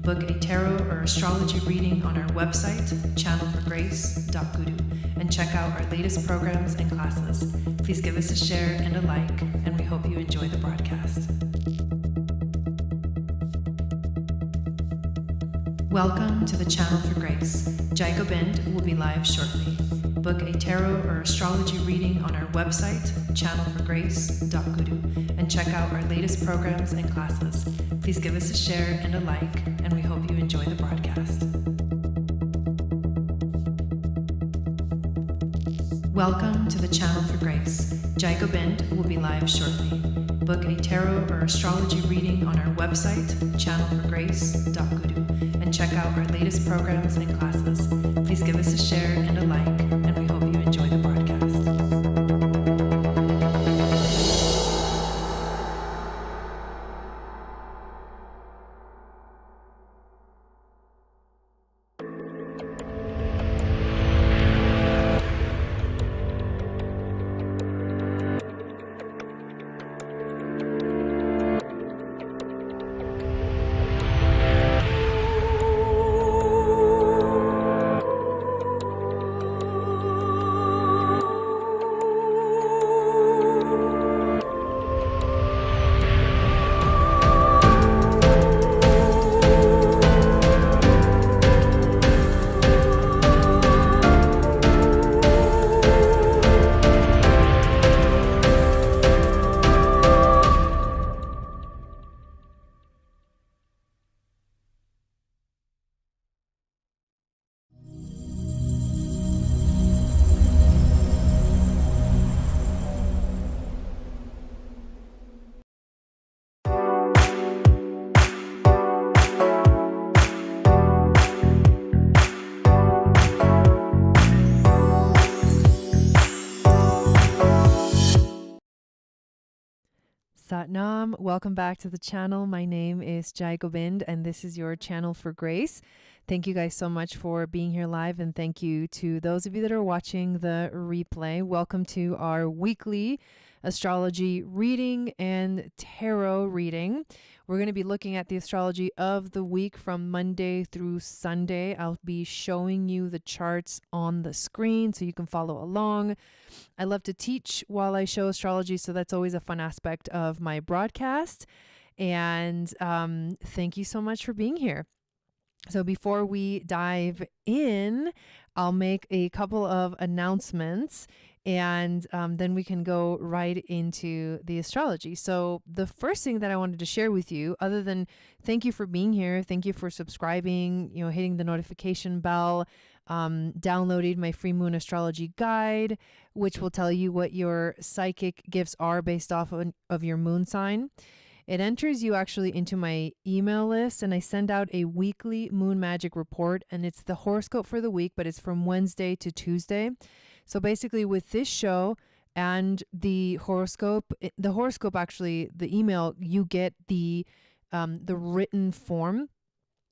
Book a tarot or astrology reading on our website, channelforgrace.guru, and check out our latest programs and classes. Please give us a share and a like, and we hope you enjoy the broadcast. Welcome to the Channel for Grace. Gobind will be live shortly. Book a tarot or astrology reading on our website, channelforgrace.guru, and check out our latest programs and classes. Please give us a share and a like, and we hope you enjoy the broadcast. Welcome to the Channel for Grace. Gobind will be live shortly. Book a tarot or astrology reading on our website, channelforgrace.guru, and check out our latest programs and classes. Please give us a share and a like, and we hope you enjoy the broadcast. Satnam, welcome back to the channel. My name is Gobind, and this is your Channel for Grace. Thank you guys so much for being here live, and thank you to those of you that are watching the replay. Welcome to our weekly astrology reading and tarot reading. We're going to be looking at the astrology of the week from Monday through Sunday. I'll be showing you the charts on the screen so you can follow along. I love to teach while I show astrology, so that's always a fun aspect of my broadcast. And thank you so much for being here. So before we dive in, I'll make a couple of announcements, and then we can go right into the astrology. So the first thing that I wanted to share with you, other than thank you for being here, thank you for subscribing, hitting the notification bell, downloading my free moon astrology guide, which will tell you what your psychic gifts are based off of your moon sign. It enters you actually into my email list, and I send out a weekly moon magic report, and it's the horoscope for the week, but it's from Wednesday to Tuesday. So basically with this show and the horoscope actually, the email, you get the written form,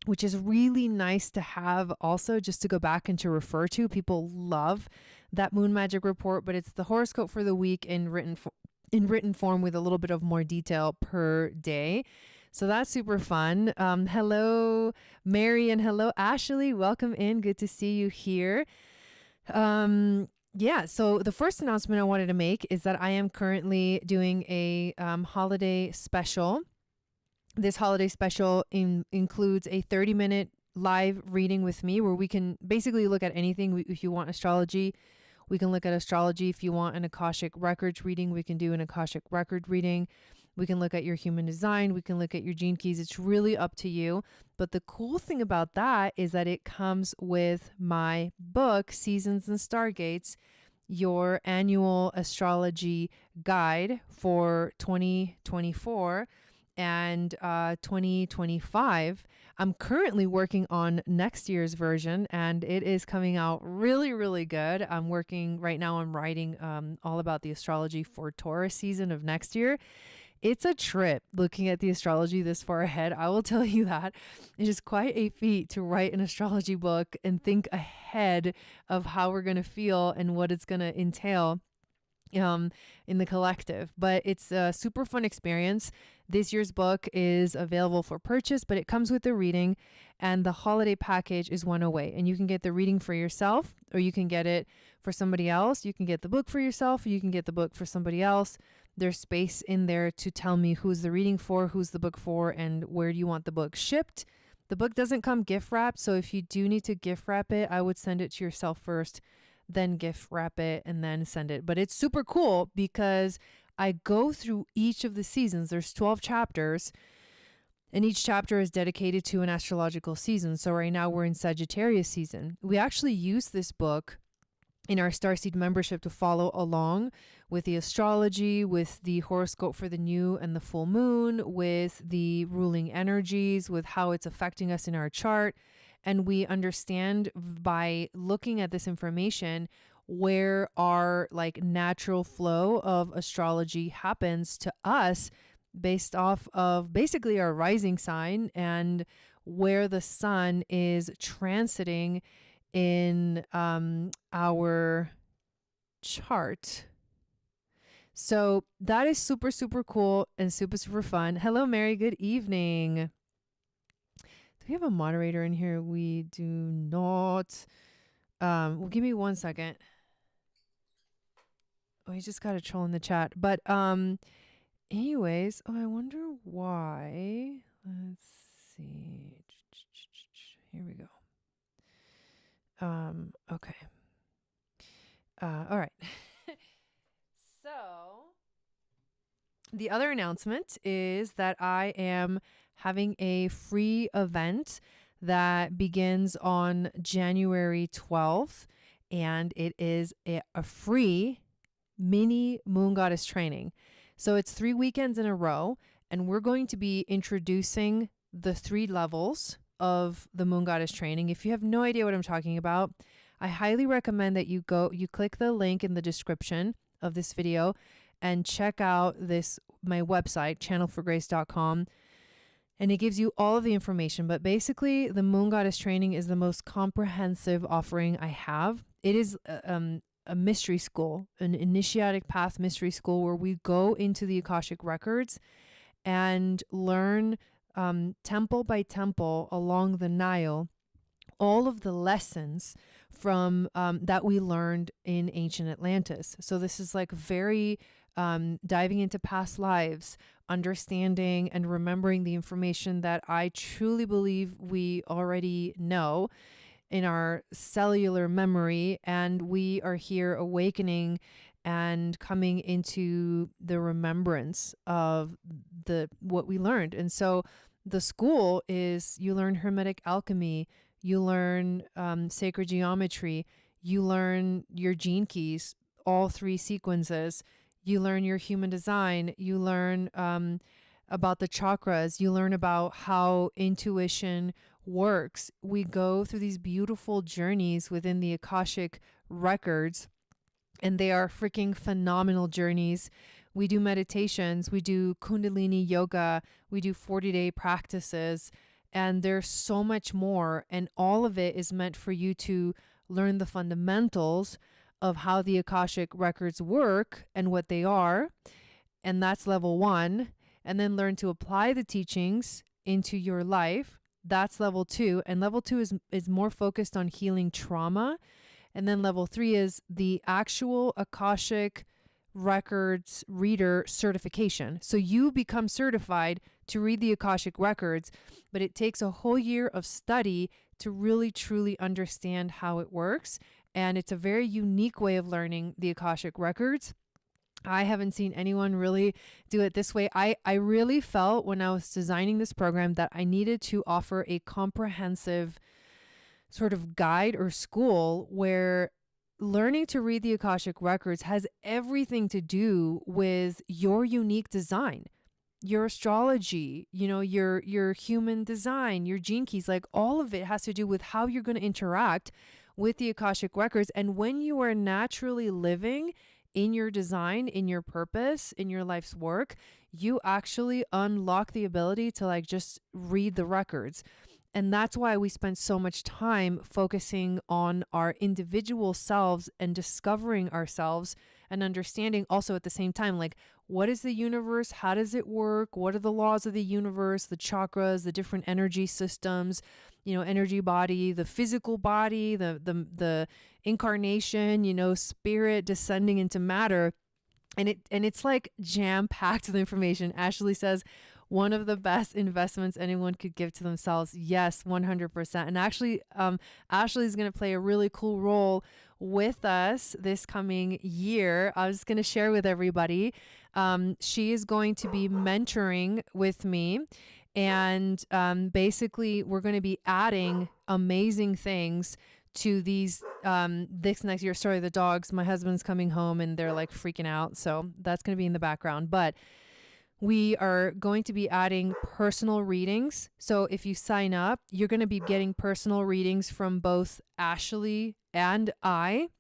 which is really nice to have also just to go back and to refer to. People love that moon magic report, but it's the horoscope for the week in written form with a little bit of more detail per day. So that's super fun. Hello, Mary, and hello, Ashley. Welcome in. Good to see you here. Yeah, so the first announcement I wanted to make is that I am currently doing a holiday special. This holiday special includes a 30-minute live reading with me where we can basically look at anything. If you want astrology, we can look at astrology. If you want an Akashic Records reading, we can do an Akashic Record reading. We can look at your human design. We can look at your gene keys. It's really up to you. But the cool thing about that is that it comes with my book, Seasons and Stargates, your annual astrology guide for 2024 and 2025. I'm currently working on next year's version, and it is coming out really, really good. I'm writing all about the astrology for Taurus season of next year. It's a trip looking at the astrology this far ahead. I will tell you that. It is quite a feat to write an astrology book and think ahead of how we're going to feel and what it's going to entail. in the collective. But it's a super fun experience. This year's book is available for purchase, but it comes with the reading, and the holiday package is one away. And you can get the reading for yourself, or you can get it for somebody else. You can get the book for yourself, or you can get the book for somebody else. There's space in there to tell me who's the reading for, who's the book for, and where do you want the book shipped. The book doesn't come gift wrapped, so if you do need to gift wrap it, I would send it to yourself first, then gift wrap it, and then send it. But it's super cool because I go through each of the seasons. There's 12 chapters, and each chapter is dedicated to an astrological season. So right now we're in Sagittarius season. We actually use this book in our Starseed membership to follow along with the astrology, with the horoscope for the new and the full moon, with the ruling energies, with how it's affecting us in our chart. And we understand by looking at this information where our like natural flow of astrology happens to us based off of basically our rising sign and where the sun is transiting in our chart. So that is super, super cool and super, super fun. Hello, Mary. Good evening. Do we have a moderator in here? We do not. Well, give me 1 second. Oh, you just got a troll in the chat. But anyways, I wonder why. Let's see. Here we go. Okay. All right. So the other announcement is that I am having a free event that begins on January 12th, and it is a free mini moon goddess training. So it's 3 weekends in a row, and we're going to be introducing the 3 levels of the moon goddess training. If you have no idea what I'm talking about, I highly recommend that you click the link in the description of this video and check out my website, channelforgrace.com. And it gives you all of the information. But basically, the moon goddess training is the most comprehensive offering I have. It is a mystery school, an initiatic path mystery school where we go into the Akashic records and learn temple by temple along the Nile, all of the lessons from that we learned in ancient Atlantis. So this is like very diving into past lives, understanding and remembering the information that I truly believe we already know in our cellular memory, and we are here awakening and coming into the remembrance of what we learned. And so the school is, you learn Hermetic alchemy, you learn sacred geometry, you learn your gene keys, all 3 sequences, you learn your human design, you learn about the chakras, you learn about how intuition works. We go through these beautiful journeys within the Akashic records, and they are freaking phenomenal journeys. We do meditations, we do Kundalini yoga, we do 40-day practices, and there's so much more. And all of it is meant for you to learn the fundamentals of how the Akashic records work and what they are. And that's level 1. And then learn to apply the teachings into your life. That's level 2. And level 2 is more focused on healing trauma. And then level 3 is the actual Akashic records reader certification. So you become certified to read the Akashic records, but it takes a whole year of study to really truly understand how it works. And it's a very unique way of learning the Akashic records. I haven't seen anyone really do it this way. I really felt when I was designing this program that I needed to offer a comprehensive sort of guide or school where learning to read the Akashic records has everything to do with your unique design, your astrology, your human design, your gene keys, like all of it has to do with how you're going to interact with the Akashic records. And when you are naturally living in your design, in your purpose, in your life's work, you actually unlock the ability to like just read the records. And that's why we spend so much time focusing on our individual selves and discovering ourselves and understanding also at the same time, like, what is the universe? How does it work? What are the laws of the universe, the chakras, the different energy systems, energy body, the physical body, the incarnation, spirit descending into matter. And it's like jam packed with information. Ashley says, one of the best investments anyone could give to themselves. Yes, 100%. And actually, Ashley is going to play a really cool role with us this coming year. I was going to share with everybody. She is going to be mentoring with me. And basically, we're going to be adding amazing things to these this next year. Sorry, the dogs. My husband's coming home and they're like freaking out. So that's going to be in the background. But we are going to be adding personal readings. So if you sign up, you're going to be getting personal readings from both Ashley and I,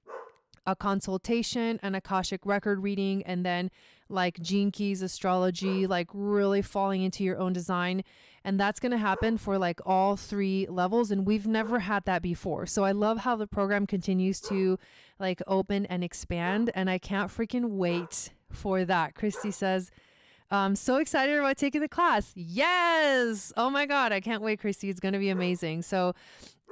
a consultation, an Akashic record reading, and then like Gene Keys astrology, like really falling into your own design. And that's going to happen for like all 3 levels. And we've never had that before. So I love how the program continues to like open and expand. And I can't freaking wait for that. Christy says, I'm so excited about taking the class. Yes. Oh my God. I can't wait, Christy. It's going to be amazing. So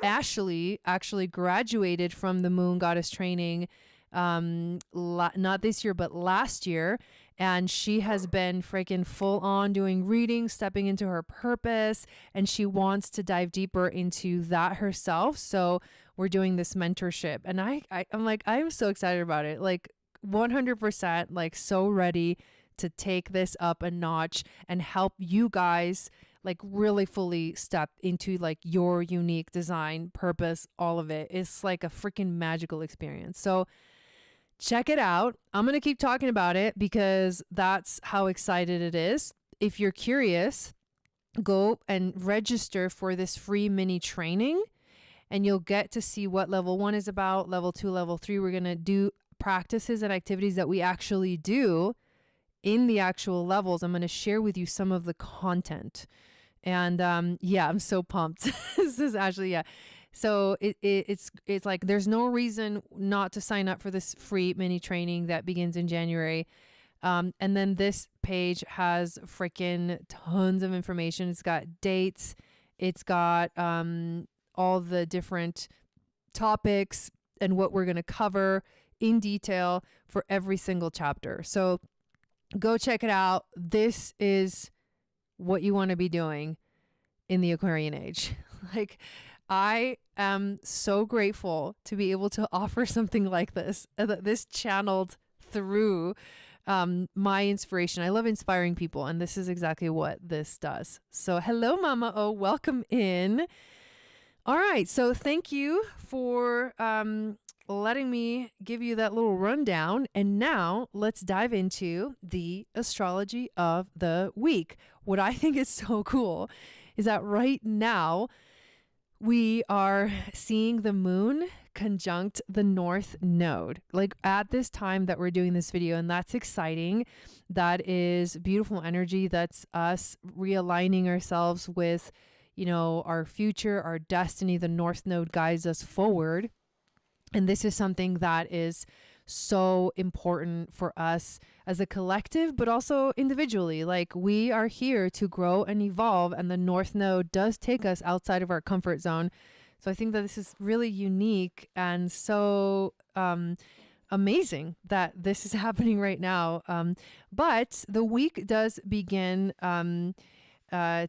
Ashley actually graduated from the Moon Goddess training, not this year, but last year. And she has been freaking full on doing readings, stepping into her purpose, and she wants to dive deeper into that herself. So we're doing this mentorship, and I'm like, I'm so excited about it. Like 100%, like so ready to take this up a notch and help you guys like really fully step into like your unique design, purpose, all of it. It's like a freaking magical experience. So check it out. I'm going to keep talking about it because that's how excited it is. If you're curious, go and register for this free mini training and you'll get to see what level 1 is about, level 2, level 3. We're going to do practices and activities that we actually do in the actual levels. I'm going to share with you some of the content. And I'm so pumped. This is actually, yeah. So it's like there's no reason not to sign up for this free mini training that begins in January. And then this page has freaking tons of information. It's got dates. It's got all the different topics and what we're going to cover in detail for every single chapter. So go check it out. This is what you want to be doing in the Aquarian age. Like, I am so grateful to be able to offer something like this, this channeled through my inspiration. I love inspiring people, and this is exactly what this does. So hello, Mama O, welcome in. All right, so thank you for letting me give you that little rundown. And now let's dive into the astrology of the week. What I think is so cool is that right now we are seeing the moon conjunct the north node, like at this time that we're doing this video. And that's exciting. That is beautiful energy. That's us realigning ourselves with, our future, our destiny. The north node guides us forward. And this is something that is so important for us as a collective, but also individually. Like, we are here to grow and evolve, and the north node does take us outside of our comfort zone. So I think that this is really unique and so amazing that this is happening right now. But the week does begin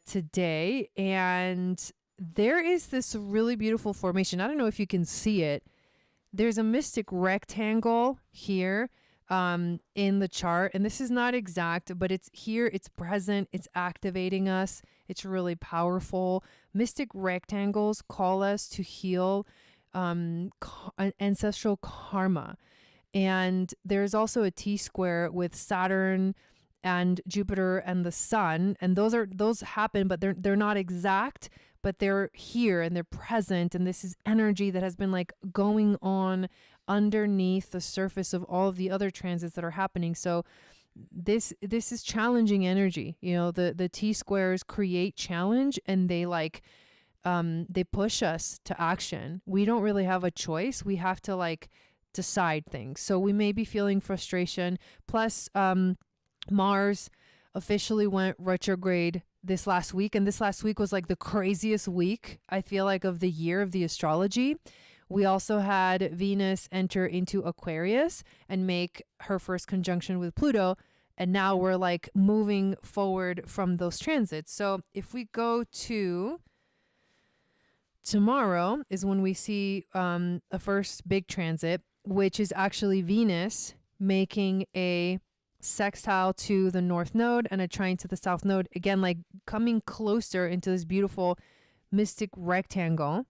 today, and there is this really beautiful formation. I don't know if you can see it. There's a mystic rectangle here in the chart, and this is not exact, but it's here, it's present, it's activating us. It's really powerful. Mystic rectangles call us to heal ancestral karma. And there's also a T-square with Saturn and Jupiter and the sun, and those happen, but they're not exact, but they're here and they're present. And this is energy that has been like going on underneath the surface of all of the other transits that are happening. So this is challenging energy. The T squares create challenge, and they they push us to action. We don't really have a choice. We have to decide things. So we may be feeling frustration. Plus, Mars officially went retrograde this last week. And this last week was like the craziest week, I feel like, of the year of the astrology. We also had Venus enter into Aquarius and make her first conjunction with Pluto. And now we're like moving forward from those transits. So if we go to tomorrow is when we see a first big transit, which is actually Venus making a sextile to the north node and a trine to the south node. Again, like coming closer into this beautiful mystic rectangle.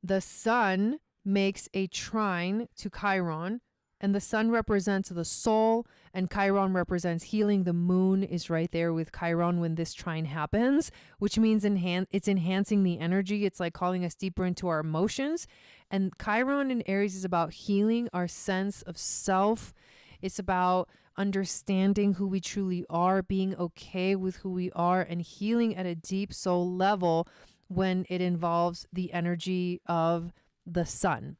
The sun makes a trine to Chiron, and the sun represents the soul and Chiron represents healing. The moon is right there with Chiron when this trine happens, which means it's enhancing the energy. It's like calling us deeper into our emotions. And Chiron in Aries is about healing our sense of self. It's about understanding who we truly are, being okay with who we are, and healing at a deep soul level when it involves the energy of the sun.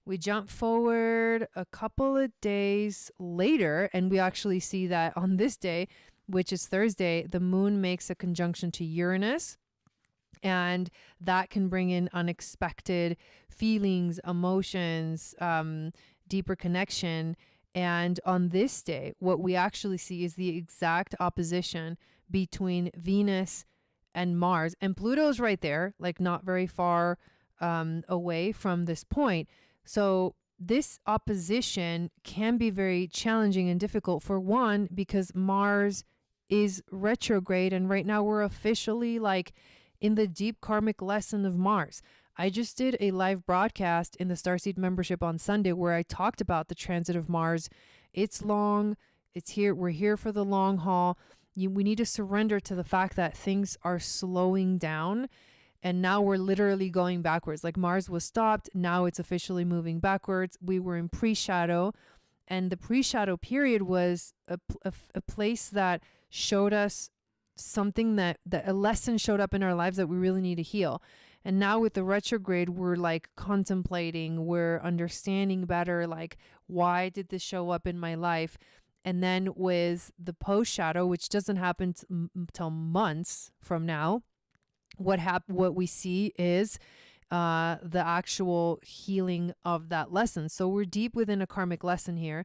We jump forward a couple of days later, and we actually see that on this day, which is Thursday, the moon makes a conjunction to Uranus, and that can bring in unexpected feelings, emotions, deeper connection. And on this day, what we actually see is the exact opposition between Venus and Mars. And Pluto's right there, like not very far away from this point. So this opposition can be very challenging and difficult, for one, because Mars is retrograde. And right now we're officially like in the deep karmic lesson of Mars. I just did a live broadcast in the Starseed membership on Sunday where I talked about the transit of Mars. It's long. It's here. We're here for the long haul. We need to surrender to the fact that things are slowing down. And now we're literally going backwards. Like Mars was stopped. Now it's officially moving backwards. We were in pre-shadow. And the pre-shadow period was a place that showed us something that a lesson showed up in our lives that we really need to heal. And now with the retrograde, we're like contemplating, we're understanding better, like, why did this show up in my life? And then with the post shadow, which doesn't happen till months from now, what we see is the actual healing of that lesson. So we're deep within a karmic lesson here.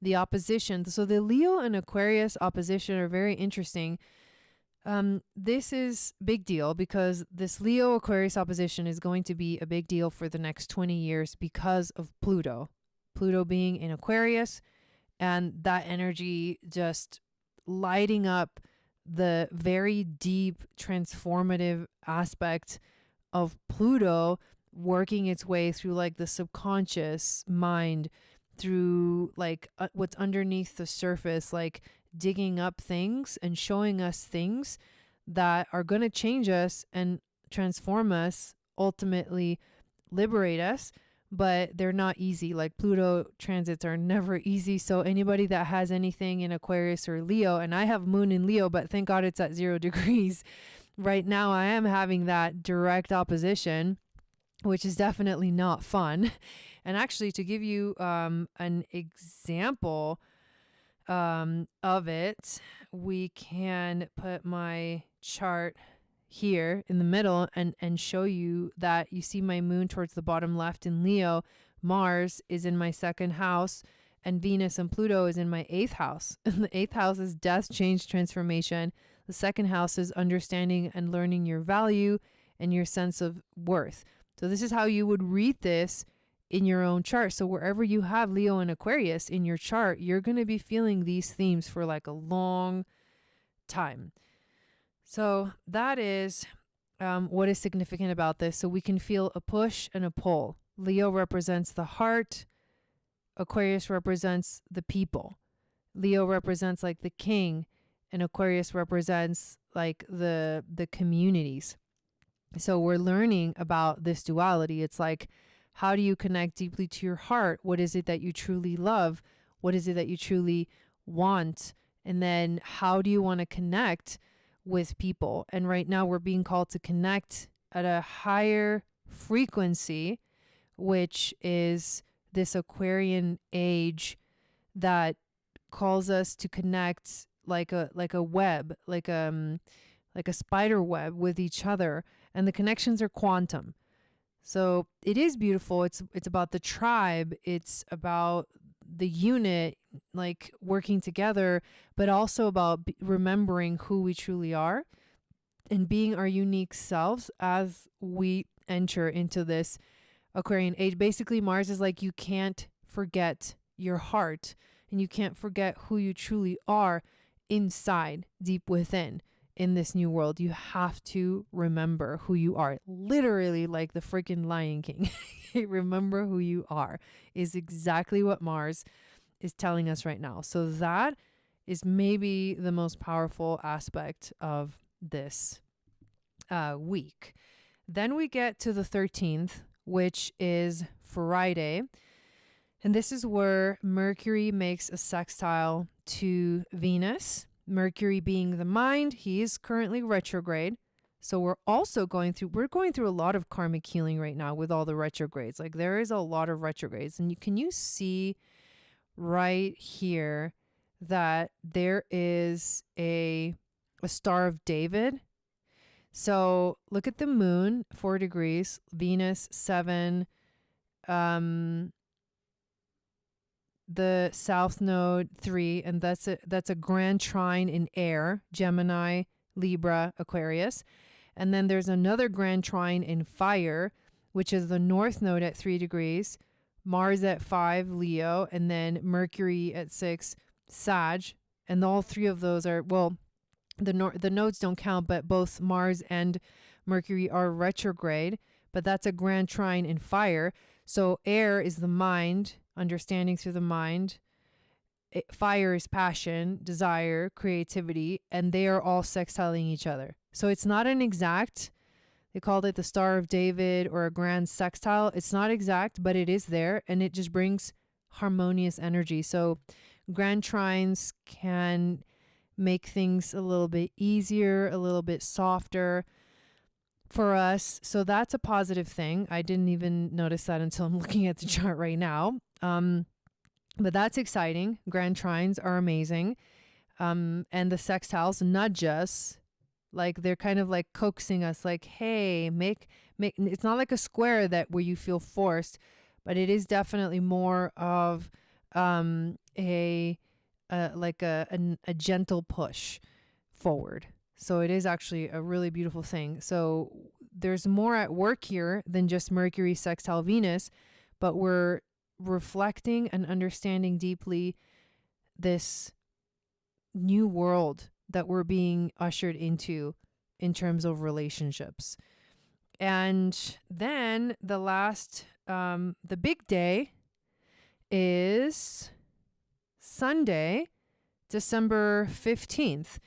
The opposition. So the Leo and Aquarius opposition are very interesting. This is big deal because this Leo Aquarius opposition is going to be a big deal for the next 20 years because of Pluto being in Aquarius, and that energy just lighting up the very deep transformative aspect of Pluto, working its way through like the subconscious mind, through like what's underneath the surface, like digging up things and showing us things that are going to change us and transform us, ultimately liberate us, but they're not easy. Like Pluto transits are never easy. So anybody that has anything in Aquarius or Leo, and I have moon in Leo, but thank God it's at 0 degrees. Right now I am having that direct opposition, which is definitely not fun. And actually, to give you an example of it, we can put my chart here in the middle and show you that you see my moon towards the bottom left in Leo. Mars is in my second house, and Venus and Pluto is in my 8th house. And the 8th house is death, change, transformation. The second house is understanding and learning your value and your sense of worth. So this is how you would read this in your own chart. So wherever you have Leo and Aquarius in your chart, you're going to be feeling these themes for like a long time. So that is what is significant about this. So we can feel a push and a pull. Leo represents the heart. Aquarius represents the people. Leo represents like the king, and Aquarius represents like the communities. So we're learning about this duality. It's like, how do you connect deeply to your heart? What is it that you truly love? What is it that you truly want? And then how do you want to connect with people? And right now we're being called to connect at a higher frequency, which is this Aquarian age that calls us to connect like a web, like a spider web with each other, and the connections are quantum. So it is beautiful. It's about the tribe. It's about the unit, like working together, but also about remembering who we truly are and being our unique selves as we enter into this Aquarian age. Basically, Mars is like, you can't forget your heart and you can't forget who you truly are inside, deep within. In this new world, you have to remember who you are. Literally like the freaking Lion King. Remember who you are is exactly what Mars is telling us right now. So that is maybe the most powerful aspect of this week. Then we get to the 13th, which is Friday. And this is where Mercury makes a sextile to Venus. Mercury being the mind, he is currently retrograde. So we're going through a lot of karmic healing right now with all the retrogrades. Like there is a lot of retrogrades. And can you see right here that there is a Star of David? So look at the moon, 4 degrees, Venus 7, the south node 3, and that's a grand trine in air, Gemini, Libra, Aquarius. And then there's another grand trine in fire, which is the north node at 3 degrees, Mars at 5, Leo, and then Mercury at 6, Sag. And all three of those are, well, the nodes don't count, but both Mars and Mercury are retrograde, but that's a grand trine in fire. So air is the mind, understanding through the mind. Fire is passion, desire, creativity, and they are all sextiling each other. So it's not an exact, they called it the Star of David or a grand sextile. It's not exact, but it is there, and it just brings harmonious energy. So grand trines can make things a little bit easier, a little bit softer for us. So that's a positive thing. I didn't even notice that until I'm looking at the chart right now. But that's exciting. Grand trines are amazing. And the sextiles nudge us, like they're kind of like coaxing us, like, hey, make, it's not like a square that where you feel forced, but it is definitely more of a gentle push forward. So it is actually a really beautiful thing. So there's more at work here than just Mercury sextile Venus, but we're reflecting and understanding deeply this new world that we're being ushered into in terms of relationships. And then the last, the big day is Sunday, December 15th.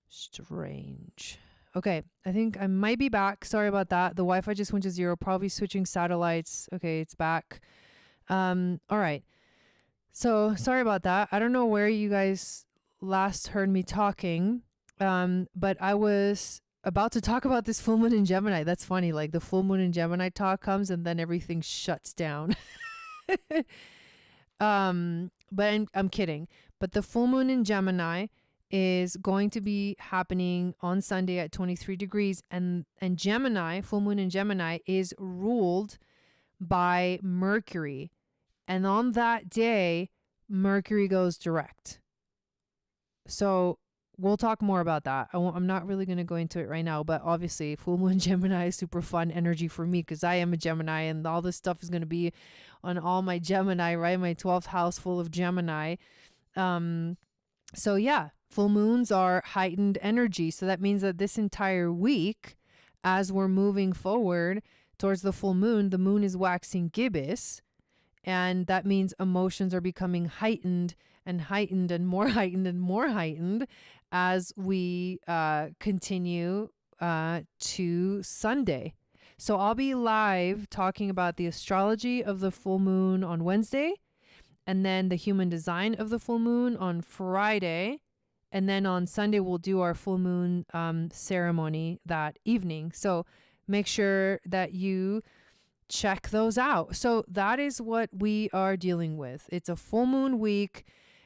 Strange. Okay, I think I might be back. Sorry about that. The Wi-Fi just went to 0, probably switching satellites. Okay, it's back. All right. So sorry about that. I don't know where you guys last heard me talking, but I was about to talk about this full moon in Gemini. That's funny. Like the full moon in Gemini talk comes and then everything shuts down. But I'm kidding. But the full moon in Gemini is going to be happening on Sunday at 23 degrees. And Gemini, full moon in Gemini, is ruled by Mercury. And on that day, Mercury goes direct. So we'll talk more about that. I'm not really going to go into it right now, but obviously full moon Gemini is super fun energy for me because I am a Gemini and all this stuff is going to be on all my Gemini, right? My 12th house full of Gemini. So yeah, full moons are heightened energy. So that means that this entire week, as we're moving forward towards the moon is waxing gibbous. And that means emotions are becoming heightened and heightened and more heightened and more heightened as we continue to Sunday. So I'll be live talking about the astrology of the full moon on Wednesday, and then the human design of the full moon on Friday. And then on Sunday, we'll do our full moon ceremony that evening. So make sure that you check those out. So that is what we are dealing with. It's a full moon week.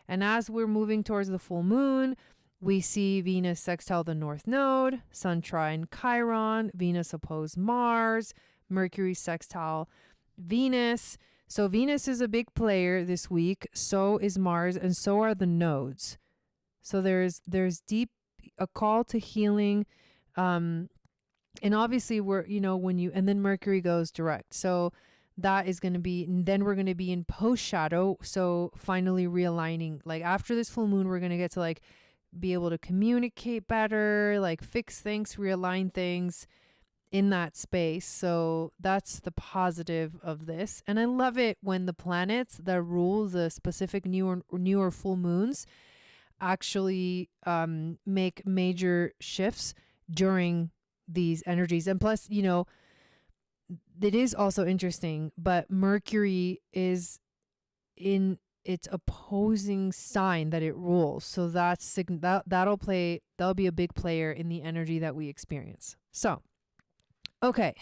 And as we're moving towards the full moon, we see Venus sextile the North Node, Sun trine Chiron, Venus opposed Mars, Mercury sextile Venus. So Venus is a big player this week. So is Mars, and so are the nodes. So there's deep a call to healing. And obviously we're, and then Mercury goes direct. So that is going to be, and then we're going to be in post shadow. So finally realigning, like after this full moon, we're going to get to like be able to communicate better, like fix things, realign things in that space. So that's the positive of this. And I love it when the planets that rule the specific newer full moons actually make major shifts during these energies. And plus, it is also interesting, but Mercury is in its opposing sign that it rules. So that'll be a big player in the energy that we experience. So, okay,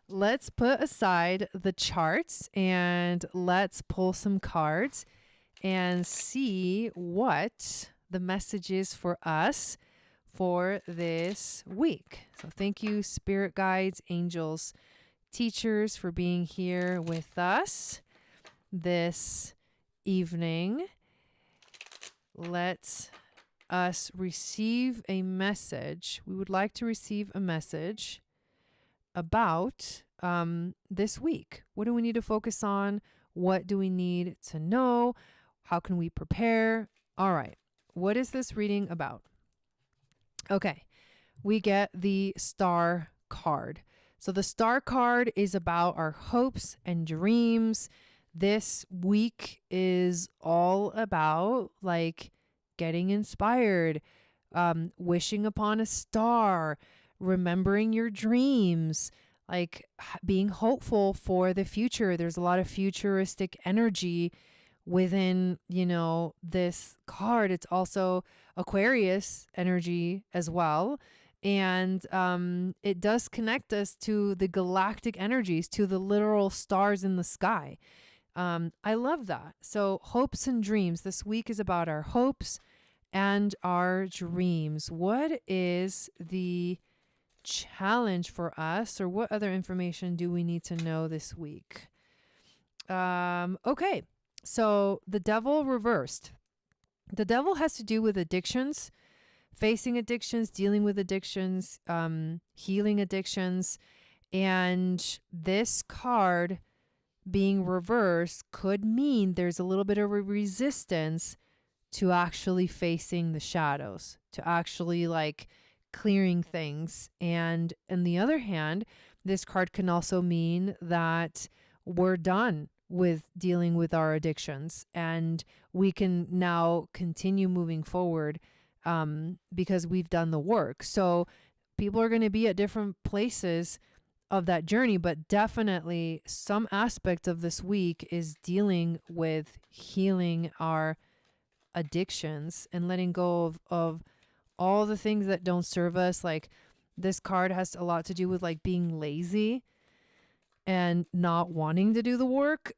let's put aside the charts and let's pull some cards and see what the message is for us for this week. So thank you, spirit guides, angels, teachers, for being here with us this evening. Let us receive a message. We would like to receive a message about this week. What do we need to focus on? What do we need to know? How can we prepare? All right. What is this reading about? Okay. We get the star card. So the star card is about our hopes and dreams. This week is all about like getting inspired, wishing upon a star, remembering your dreams, like being hopeful for the future. There's a lot of futuristic energy within, this card. It's also Aquarius energy as well. And it does connect us to the galactic energies, to the literal stars in the sky. I love that. So hopes and dreams. This week is about our hopes and our dreams. What is the challenge for us, or what other information do we need to know this week? Okay. So the devil reversed. The devil has to do with addictions, facing addictions, dealing with addictions, healing addictions. And this card being reversed could mean there's a little bit of a resistance to actually facing the shadows, to actually like clearing things. And on the other hand, this card can also mean that we're done with dealing with our addictions and we can now continue moving forward because we've done the work. So people are going to be at different places of that journey, but definitely some aspect of this week is dealing with healing our addictions and letting go of all the things that don't serve us. Like this card has a lot to do with like being lazy and not wanting to do the work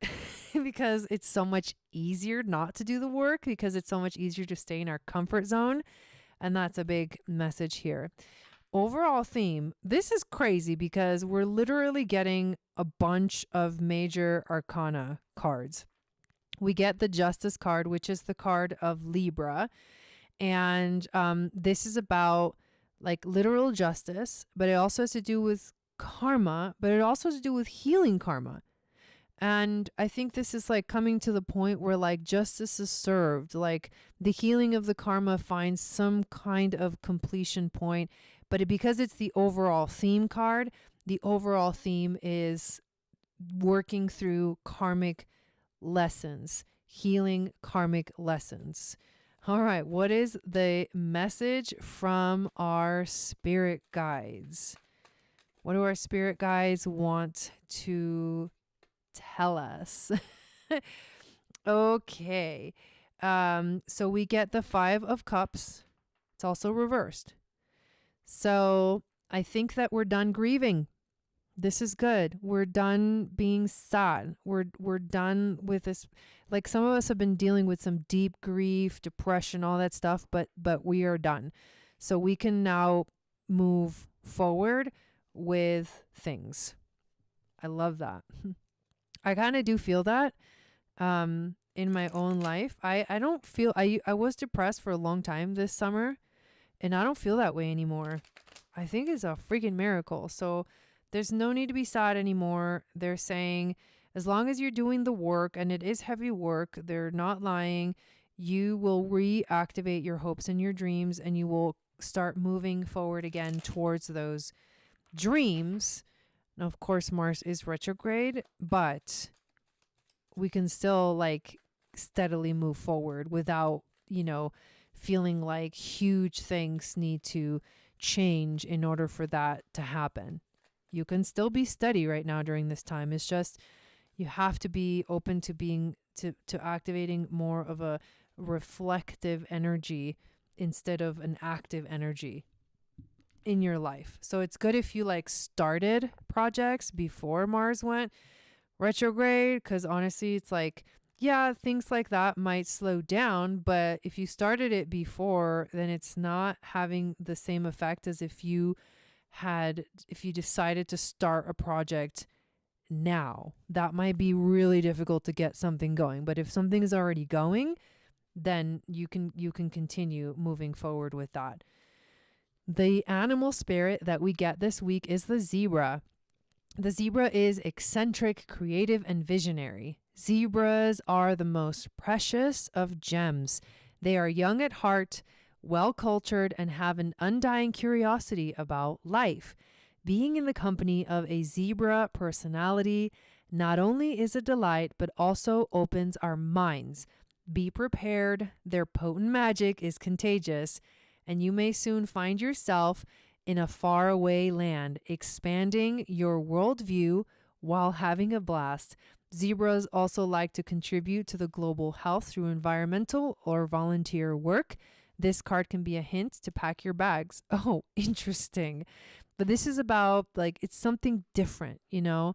because it's so much easier not to do the work, because it's so much easier to stay in our comfort zone. And that's a big message here. Overall theme, this is crazy because we're literally getting a bunch of major arcana cards. We get the Justice card, which is the card of Libra. And this is about like literal justice, but it also has to do with karma, but it also has to do with healing karma. And I think this is like coming to the point where like justice is served, like the healing of the karma finds some kind of completion point. But because it's the overall theme card, the overall theme is working through karmic lessons, healing karmic lessons. All right, what is the message from our spirit guides? What do our spirit guides want to tell us? Okay. So we get the 5 of Cups. It's also reversed. So I think that we're done grieving. This is good. We're done being sad. We're done with this. Like, some of us have been dealing with some deep grief, depression, all that stuff, but we are done. So we can now move forward with things. I love that. I kind of do feel that in my own life. I don't feel, I was depressed for a long time this summer, and I don't feel that way anymore. I think it's a freaking miracle. So there's no need to be sad anymore. They're saying as long as you're doing the work, and it is heavy work, they're not lying, you will reactivate your hopes and your dreams, and you will start moving forward again towards those dreams. Now, of course, Mars is retrograde, but we can still like steadily move forward without, feeling like huge things need to change in order for that to happen. You can still be steady right now during this time. It's just you have to be open to being to activating more of a reflective energy instead of an active energy in your life. So it's good if you like started projects before Mars went retrograde, because honestly, it's like, yeah, things like that might slow down, but if you started it before, then it's not having the same effect as if you decided to start a project now. That might be really difficult to get something going, but if something is already going, then you can continue moving forward with that. The animal spirit that we get this week is the zebra. The zebra is eccentric, creative, and visionary. Zebras are the most precious of gems. They are young at heart, well-cultured, and have an undying curiosity about life. Being in the company of a zebra personality not only is a delight, but also opens our minds. Be prepared. Their potent magic is contagious, and you may soon find yourself in a faraway land, expanding your worldview while having a blast. Zebras also like to contribute to the global health through environmental or volunteer work. This card can be a hint to pack your bags. Oh, interesting. But this is about like, it's something different, it's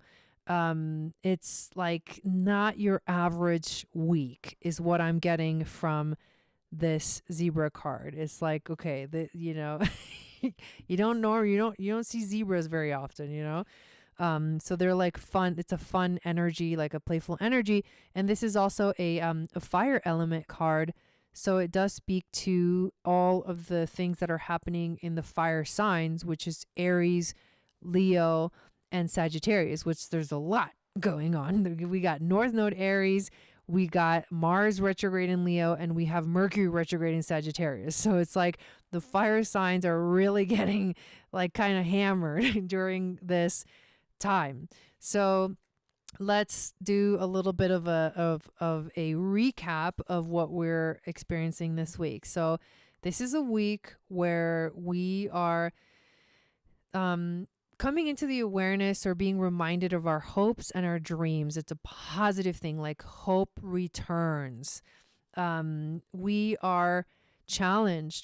like not your average week is what I'm getting from this zebra card. It's like, okay, you don't see zebras very often, so they're like fun. It's a fun energy, like a playful energy. And this is also a fire element card. So it does speak to all of the things that are happening in the fire signs, which is Aries, Leo, and Sagittarius, which there's a lot going on. We got North Node Aries, we got Mars retrograde in Leo, and we have Mercury retrograde in Sagittarius. So it's like the fire signs are really getting like kind of hammered during this time. So let's do a little bit of a recap of what we're experiencing this week. So this is a week where we are coming into the awareness or being reminded of our hopes and our dreams. It's a positive thing, like hope returns. We are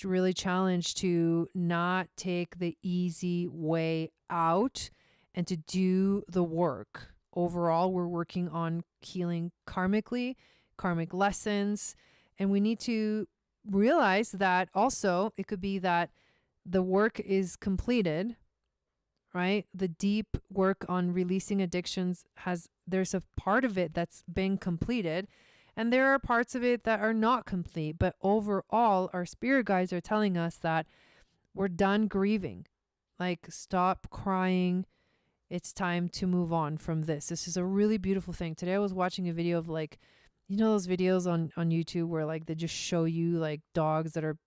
really challenged to not take the easy way out and to do the work. Overall, we're working on healing karmic lessons, and we need to realize that also it could be that the work is completed, right? The deep work on releasing addictions there's a part of it that's been completed, and there are parts of it that are not complete. But overall, our spirit guides are telling us that we're done grieving. Like, stop crying. It's time to move on from this. This is a really beautiful thing. Today I was watching a video of like, those videos on YouTube where like they just show you like dogs that are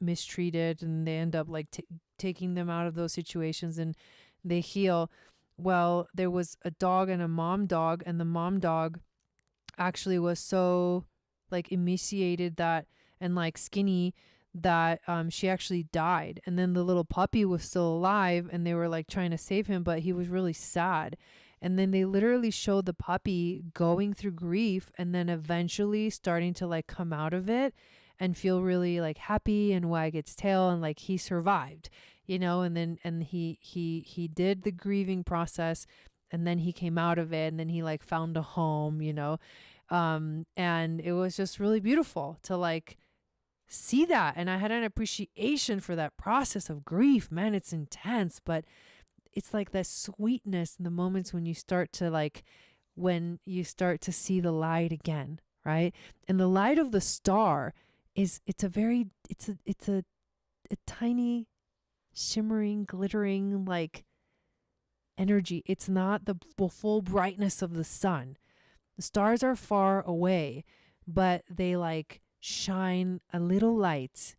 mistreated, and they end up like taking them out of those situations and they heal. Well, there was a dog and a mom dog, and the mom dog actually was so like emaciated that and like skinny that she actually died. And then the little puppy was still alive, and they were like trying to save him, but he was really sad. And then they literally showed the puppy going through grief and then eventually starting to like come out of it and feel really like happy and wag its tail, and like he survived. and he did the grieving process, and then he came out of it, and then he like found a home, and it was just really beautiful to like see that. And I had an appreciation for that process of grief. Man, it's intense, but it's like that sweetness in the moments when you start to see the light again, right? And the light of the star it's a tiny shimmering, glittering like energy. It's not the full brightness of the sun. The stars are far away, but they like shine a little light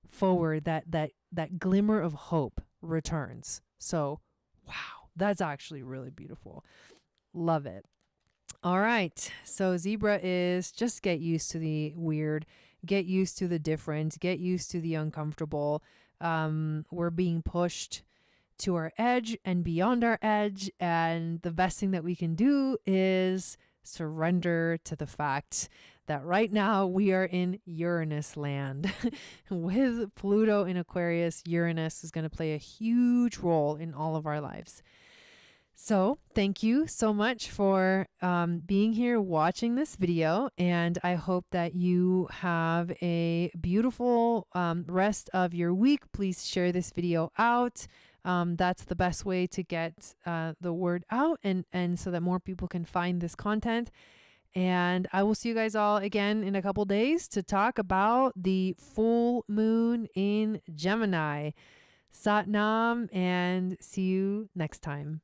forward, that glimmer of hope returns. So, wow, that's actually really beautiful. Love it. All right. So Zebra is just get used to the weird, get used to the different, get used to the uncomfortable. We're being pushed to our edge and beyond our edge. And the best thing that we can do is surrender to the fact that right now we are in Uranus land. With Pluto in Aquarius, Uranus is going to play a huge role in all of our lives. So thank you so much for being here watching this video, and I hope that you have a beautiful rest of your week. Please share this video out. That's the best way to get the word out, and so that more people can find this content. And I will see you guys all again in a couple days to talk about the full moon in Gemini. Sat Nam, and see you next time.